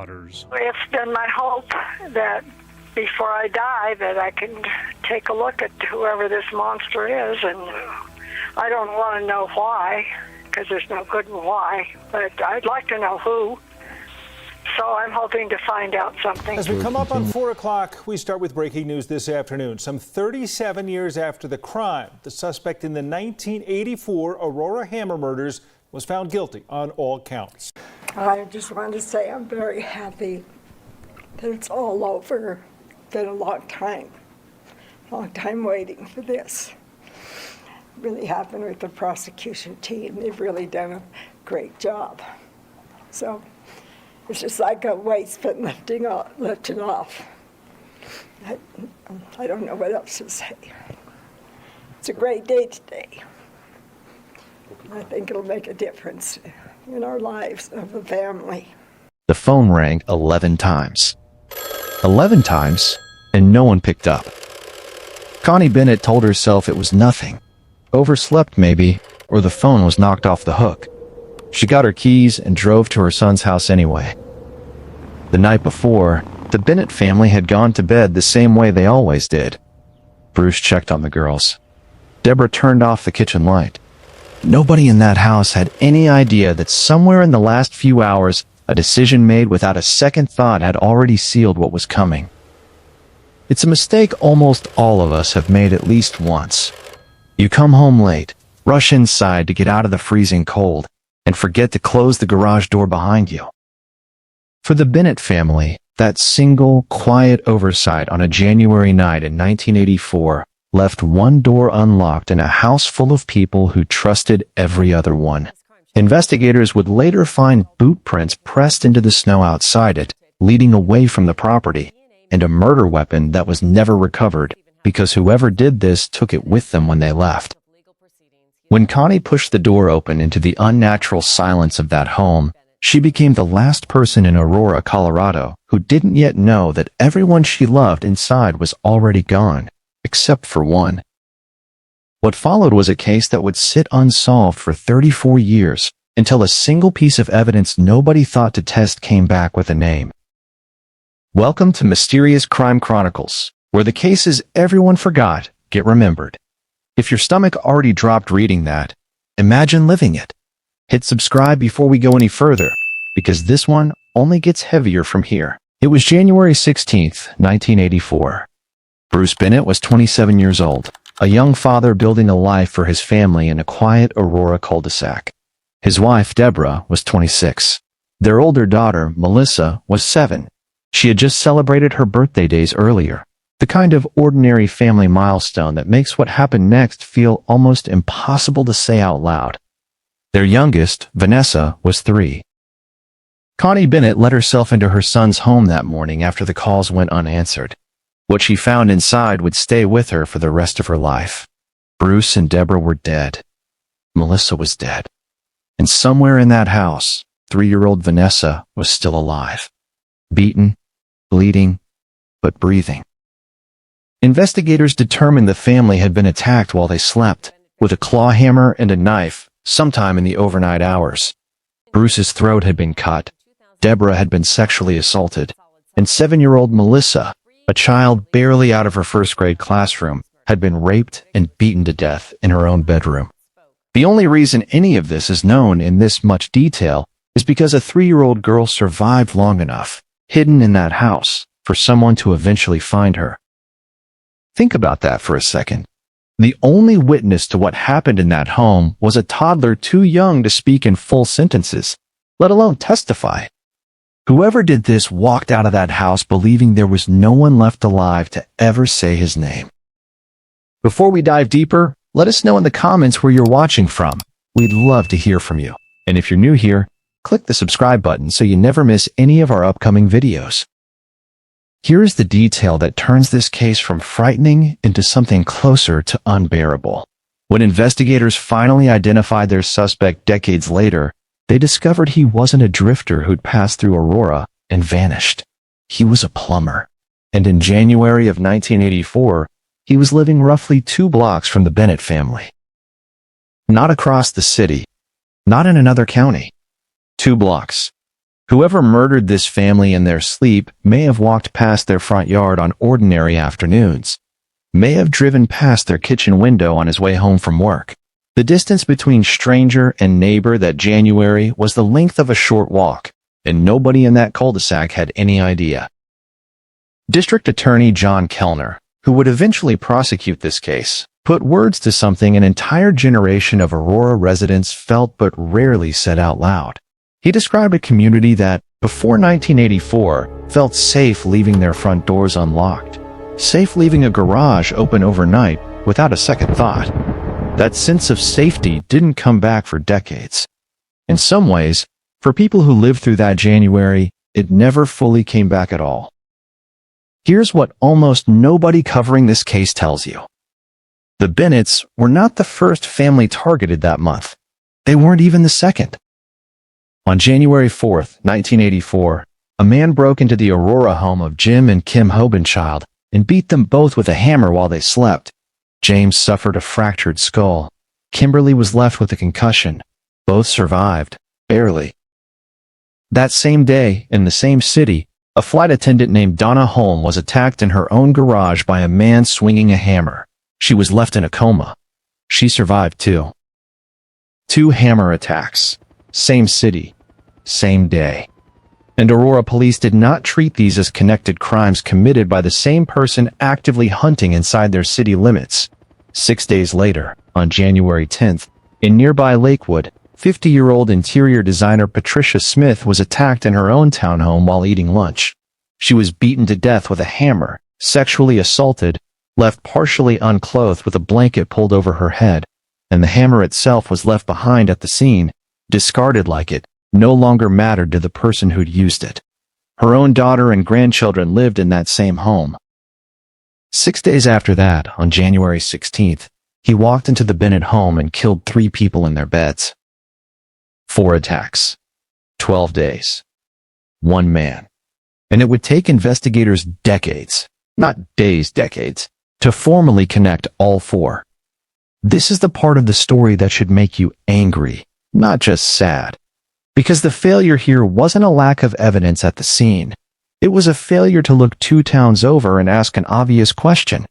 It's been my hope that before I die that I can take a look at whoever this monster is, and I don't want to know why, because there's no good in why, but I'd like to know who. So I'm hoping to find out something. As we come up on 4 o'clock, we start with breaking news this afternoon. Some 37 years after the crime, the suspect in the 1984 Aurora hammer murders was found guilty on all counts. I just want to say I'm very happy that it's all over. It's been a long time waiting for this. It really happened with the prosecution team. They've really done a great job. So it's just like a weight's been lifted off. I don't know what else to say. It's a great day today. I think it'll make a difference in our lives of the family. The phone rang 11 times. 11 times, and no one picked up. Connie Bennett told herself it was nothing. Overslept maybe, or the phone was knocked off the hook. She got her keys and drove to her son's house anyway. The night before, the Bennett family had gone to bed the same way they always did. Bruce checked on the girls. Debra turned off the kitchen light. Nobody in that house had any idea that somewhere in the last few hours, a decision made without a second thought had already sealed what was coming. It's a mistake almost all of us have made at least once. You come home late, rush inside to get out of the freezing cold, and forget to close the garage door behind you. For the Bennett family, that single, quiet oversight on a January night in 1984 left one door unlocked in a house full of people who trusted every other one. Investigators would later find boot prints pressed into the snow outside it, leading away from the property, and a murder weapon that was never recovered because whoever did this took it with them when they left. When Connie pushed the door open into the unnatural silence of that home, she became the last person in Aurora, Colorado, who didn't yet know that everyone she loved inside was already gone, except for one. What followed was a case that would sit unsolved for 34 years, until a single piece of evidence nobody thought to test came back with a name. Welcome to Mysterious Crime Chronicles, where the cases everyone forgot get remembered. If your stomach already dropped reading that, imagine living it. Hit subscribe before we go any further, because this one only gets heavier from here. It was January 16th, 1984. Bruce Bennett was 27 years old, a young father building a life for his family in a quiet Aurora cul-de-sac. His wife, Debra, was 26. Their older daughter, Melissa, was 7. She had just celebrated her birthday days earlier, the kind of ordinary family milestone that makes what happened next feel almost impossible to say out loud. Their youngest, Vanessa, was 3. Connie Bennett let herself into her son's home that morning after the calls went unanswered. What she found inside would stay with her for the rest of her life. Bruce and Debra were dead. Melissa was dead. And somewhere in that house, 3-year-old Vanessa was still alive. Beaten, bleeding, but breathing. Investigators determined the family had been attacked while they slept, with a claw hammer and a knife, sometime in the overnight hours. Bruce's throat had been cut, Debra had been sexually assaulted, and 7-year-old Melissa, a child barely out of her first-grade classroom, had been raped and beaten to death in her own bedroom. The only reason any of this is known in this much detail is because a 3-year-old girl survived long enough, hidden in that house, for someone to eventually find her. Think about that for a second. The only witness to what happened in that home was a toddler too young to speak in full sentences, let alone testify. Whoever did this walked out of that house believing there was no one left alive to ever say his name. Before we dive deeper, let us know in the comments where you're watching from. We'd love to hear from you. And if you're new here, click the subscribe button so you never miss any of our upcoming videos. Here is the detail that turns this case from frightening into something closer to unbearable. When investigators finally identified their suspect decades later, they discovered he wasn't a drifter who'd passed through Aurora and vanished. He was a plumber. And in January of 1984, he was living roughly 2 blocks from the Bennett family. Not across the city, not in another county. 2 blocks. Whoever murdered this family in their sleep may have walked past their front yard on ordinary afternoons, may have driven past their kitchen window on his way home from work. The distance between stranger and neighbor that January was the length of a short walk, and nobody in that cul-de-sac had any idea. District Attorney John Kellner, who would eventually prosecute this case, put words to something an entire generation of Aurora residents felt but rarely said out loud. He described a community that, before 1984, felt safe leaving their front doors unlocked, safe leaving a garage open overnight without a second thought. That sense of safety didn't come back for decades. In some ways, for people who lived through that January, it never fully came back at all. Here's what almost nobody covering this case tells you. The Bennetts were not the first family targeted that month. They weren't even the second. On January 4th, 1984, a man broke into the Aurora home of Jim and Kim Hobenchild and beat them both with a hammer while they slept. James suffered a fractured skull. Kimberly was left with a concussion. Both survived, barely. That same day, in the same city, a flight attendant named Donna Holm was attacked in her own garage by a man swinging a hammer. She was left in a coma. She survived too. 2 hammer attacks. Same city. Same day. And Aurora police did not treat these as connected crimes committed by the same person actively hunting inside their city limits. 6 days later, on January 10th, in nearby Lakewood, 50-year-old interior designer Patricia Smith was attacked in her own townhome while eating lunch. She was beaten to death with a hammer, sexually assaulted, left partially unclothed with a blanket pulled over her head, and the hammer itself was left behind at the scene, discarded like it no longer mattered to the person who'd used it. Her own daughter and grandchildren lived in that same home. 6 days after that, on January 16th, he walked into the Bennett home and killed 3 people in their beds. 4 attacks. 12 days. 1 man. And it would take investigators decades, not days, decades, to formally connect all 4. This is the part of the story that should make you angry, not just sad. Because the failure here wasn't a lack of evidence at the scene. It was a failure to look 2 towns over and ask an obvious question.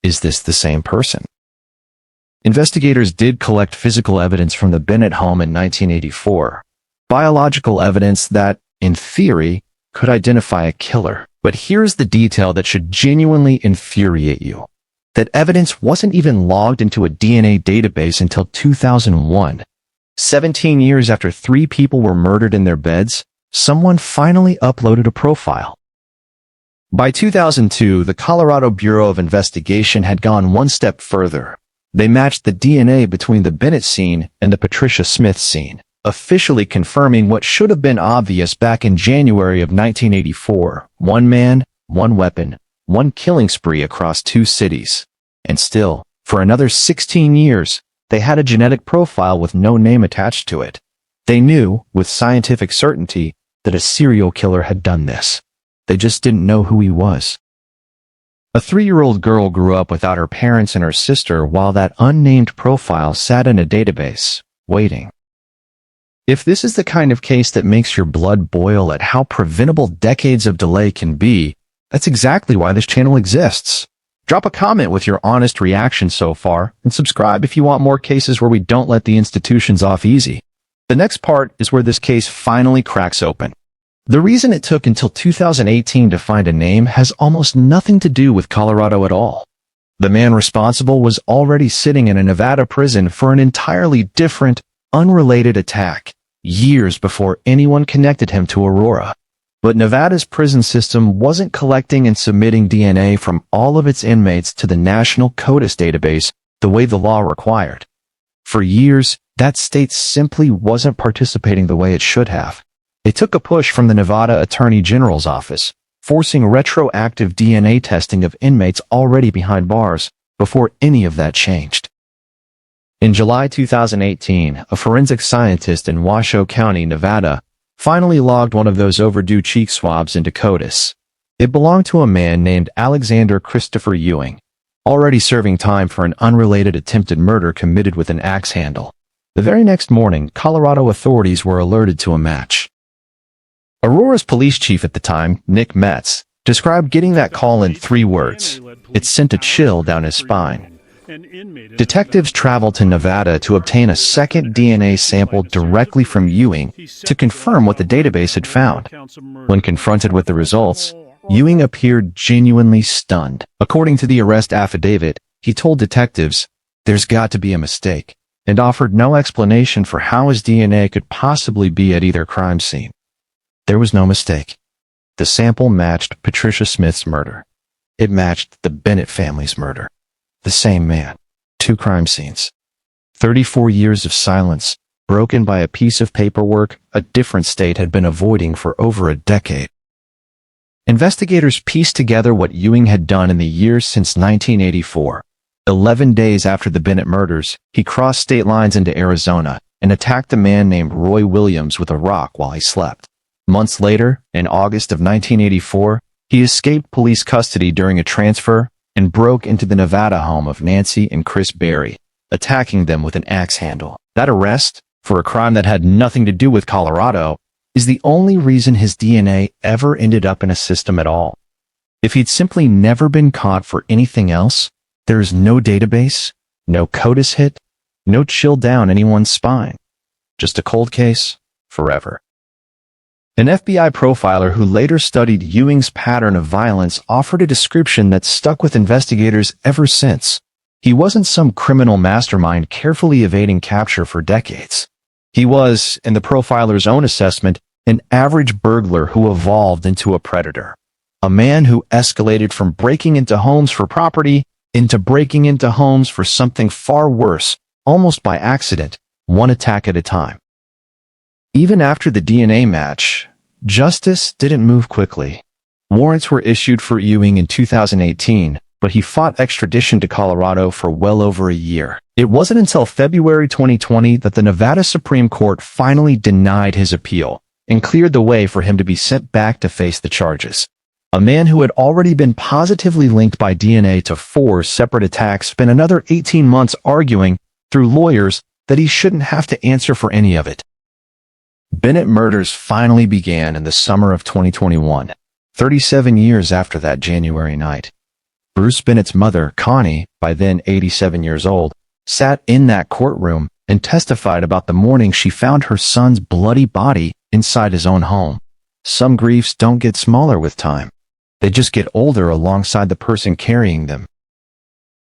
Is this the same person? Investigators did collect physical evidence from the Bennett home in 1984. Biological evidence that, in theory, could identify a killer. But here's the detail that should genuinely infuriate you. That evidence wasn't even logged into a DNA database until 2001. 17 years after 3 people were murdered in their beds, someone finally uploaded a profile. By 2002, the Colorado Bureau of Investigation had gone one step further. They matched the DNA between the Bennett scene and the Patricia Smith scene, officially confirming what should have been obvious back in January of 1984. 1 man, 1 weapon, 1 killing spree across 2 cities. And still, for another 16 years, they had a genetic profile with no name attached to it. They knew, with scientific certainty, that a serial killer had done this. They just didn't know who he was. A 3-year-old girl grew up without her parents and her sister while that unnamed profile sat in a database, waiting. If this is the kind of case that makes your blood boil at how preventable decades of delay can be, that's exactly why this channel exists. Drop a comment with your honest reaction so far, and subscribe if you want more cases where we don't let the institutions off easy. The next part is where this case finally cracks open. The reason it took until 2018 to find a name has almost nothing to do with Colorado at all. The man responsible was already sitting in a Nevada prison for an entirely different, unrelated attack, years before anyone connected him to Aurora. But Nevada's prison system wasn't collecting and submitting DNA from all of its inmates to the National CODIS database the way the law required. For years, that state simply wasn't participating the way it should have. It took a push from the Nevada Attorney General's office, forcing retroactive DNA testing of inmates already behind bars, before any of that changed. In July 2018, a forensic scientist in Washoe County, Nevada, finally logged one of those overdue cheek swabs into CODIS. It belonged to a man named Alexander Christopher Ewing, already serving time for an unrelated attempted murder committed with an axe handle. The very next morning, Colorado authorities were alerted to a match. Aurora's police chief at the time, Nick Metz, described getting that call in 3 words. It sent a chill down his spine. Detectives traveled to Nevada to obtain a second DNA sample directly from Ewing to confirm what the database had found. When confronted with the results, Ewing appeared genuinely stunned. According to the arrest affidavit, he told detectives, "There's got to be a mistake," and offered no explanation for how his DNA could possibly be at either crime scene. There was no mistake. The sample matched Patricia Smith's murder. It matched the Bennett family's murder. The same man. 2 crime scenes. 34 years of silence, broken by a piece of paperwork a different state had been avoiding for over a decade. Investigators pieced together what Ewing had done in the years since 1984. 11 days after the Bennett murders, he crossed state lines into Arizona and attacked a man named Roy Williams with a rock while he slept. Months later, in August of 1984, he escaped police custody during a transfer and broke into the Nevada home of Nancy and Chris Berry, attacking them with an axe handle. That arrest, for a crime that had nothing to do with Colorado, is the only reason his DNA ever ended up in a system at all. If he'd simply never been caught for anything else, there is no database, no CODIS hit, no chill down anyone's spine. Just a cold case, forever. An FBI profiler who later studied Ewing's pattern of violence offered a description that stuck with investigators ever since. He wasn't some criminal mastermind carefully evading capture for decades. He was, in the profiler's own assessment, an average burglar who evolved into a predator. A man who escalated from breaking into homes for property into breaking into homes for something far worse, almost by accident, one attack at a time. Even after the DNA match, justice didn't move quickly. Warrants were issued for Ewing in 2018, but he fought extradition to Colorado for well over a year. It wasn't until February 2020 that the Nevada Supreme Court finally denied his appeal and cleared the way for him to be sent back to face the charges. A man who had already been positively linked by DNA to 4 separate attacks spent another 18 months arguing, through lawyers, that he shouldn't have to answer for any of it. Bennett murders finally began in the summer of 2021, 37 years after that January night. Bruce Bennett's mother, Connie, by then 87 years old, sat in that courtroom and testified about the morning she found her son's bloody body inside his own home. Some griefs don't get smaller with time. They just get older alongside the person carrying them.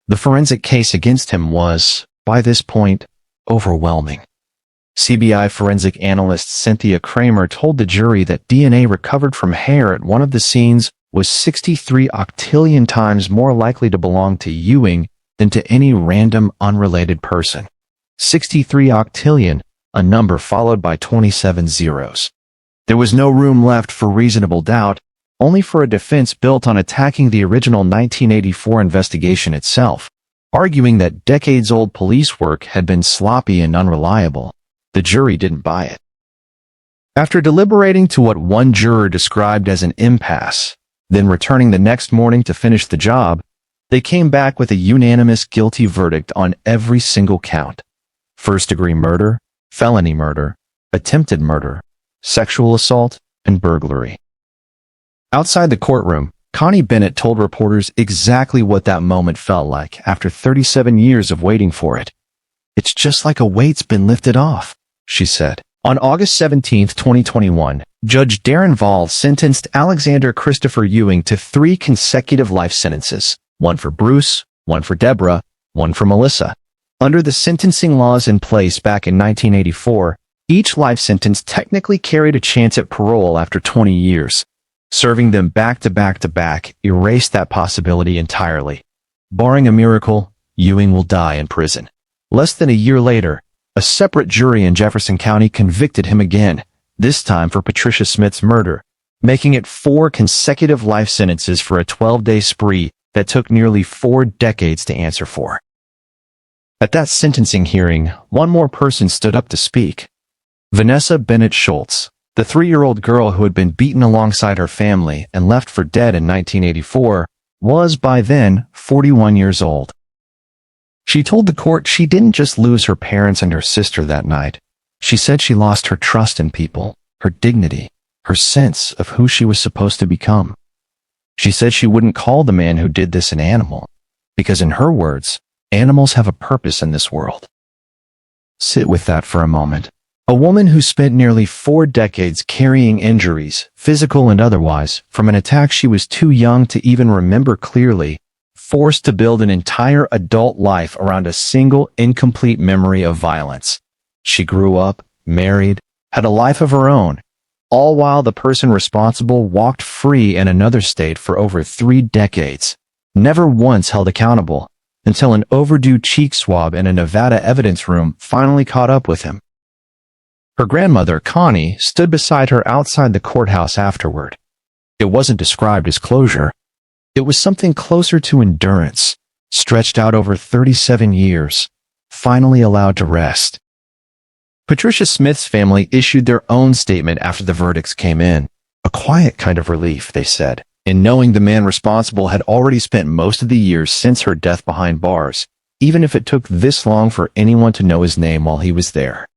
The forensic case against him was, by this point, overwhelming. CBI forensic analyst Cynthia Kramer told the jury that DNA recovered from hair at one of the scenes was 63 octillion times more likely to belong to Ewing than to any random unrelated person. 63 octillion, a number followed by 27 zeros. There was no room left for reasonable doubt, only for a defense built on attacking the original 1984 investigation itself, arguing that decades-old police work had been sloppy and unreliable. The jury didn't buy it. After deliberating to what one juror described as an impasse, then returning the next morning to finish the job, they came back with a unanimous guilty verdict on every single count: first-degree murder, felony murder, attempted murder, sexual assault, and burglary. Outside the courtroom, Connie Bennett told reporters exactly what that moment felt like after 37 years of waiting for it. "It's just like a weight's been lifted off," she said. On August 17, 2021, Judge Darren Vall sentenced Alexander Christopher Ewing to 3 consecutive life sentences, one for Bruce, one for Debra, one for Melissa. Under the sentencing laws in place back in 1984, each life sentence technically carried a chance at parole after 20 years. Serving them back to back to back erased that possibility entirely. Barring a miracle, Ewing will die in prison. Less than a year later, a separate jury in Jefferson County convicted him again, this time for Patricia Smith's murder, making it 4 consecutive life sentences for a 12-day spree that took nearly 4 decades to answer for. At that sentencing hearing, one more person stood up to speak. Vanessa Bennett Schultz, the 3-year-old girl who had been beaten alongside her family and left for dead in 1984, was by then 41 years old. She told the court she didn't just lose her parents and her sister that night. She said she lost her trust in people, her dignity, her sense of who she was supposed to become. She said she wouldn't call the man who did this an animal, because in her words, animals have a purpose in this world. Sit with that for a moment. A woman who spent nearly 4 decades carrying injuries, physical and otherwise, from an attack she was too young to even remember clearly, forced to build an entire adult life around a single incomplete memory of violence. She grew up, married, had a life of her own, all while the person responsible walked free in another state for over 3 decades, never once held accountable, until an overdue cheek swab in a Nevada evidence room finally caught up with him. Her grandmother, Connie, stood beside her outside the courthouse afterward. It wasn't described as closure. It was something closer to endurance, stretched out over 37 years, finally allowed to rest. Patricia Smith's family issued their own statement after the verdicts came in. A quiet kind of relief, they said, in knowing the man responsible had already spent most of the years since her death behind bars, even if it took this long for anyone to know his name while he was there.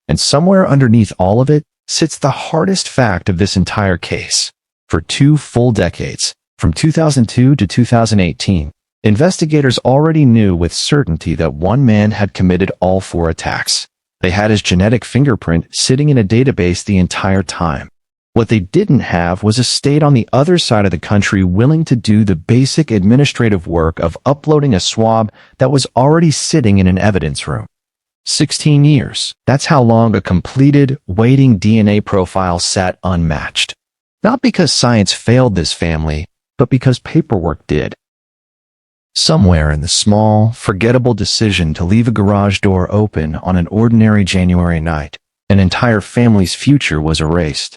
And somewhere underneath all of it sits the hardest fact of this entire case. For 2 full decades, from 2002 to 2018, investigators already knew with certainty that one man had committed all 4 attacks. They had his genetic fingerprint sitting in a database the entire time. What they didn't have was a state on the other side of the country willing to do the basic administrative work of uploading a swab that was already sitting in an evidence room. 16 years. That's how long a completed, waiting DNA profile sat unmatched. Not because science failed this family, but because paperwork did. Somewhere in the small, forgettable decision to leave a garage door open on an ordinary January night, an entire family's future was erased.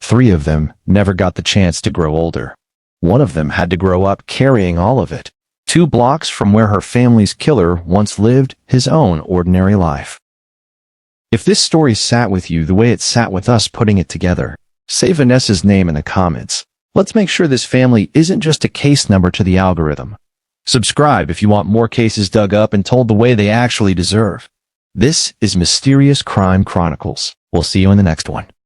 3 of them never got the chance to grow older. One of them had to grow up carrying all of it, 2 blocks from where her family's killer once lived his own ordinary life. If this story sat with you the way it sat with us putting it together, say Vanessa's name in the comments. Let's make sure this family isn't just a case number to the algorithm. Subscribe if you want more cases dug up and told the way they actually deserve. This is Mysterious Crime Chronicles. We'll see you in the next one.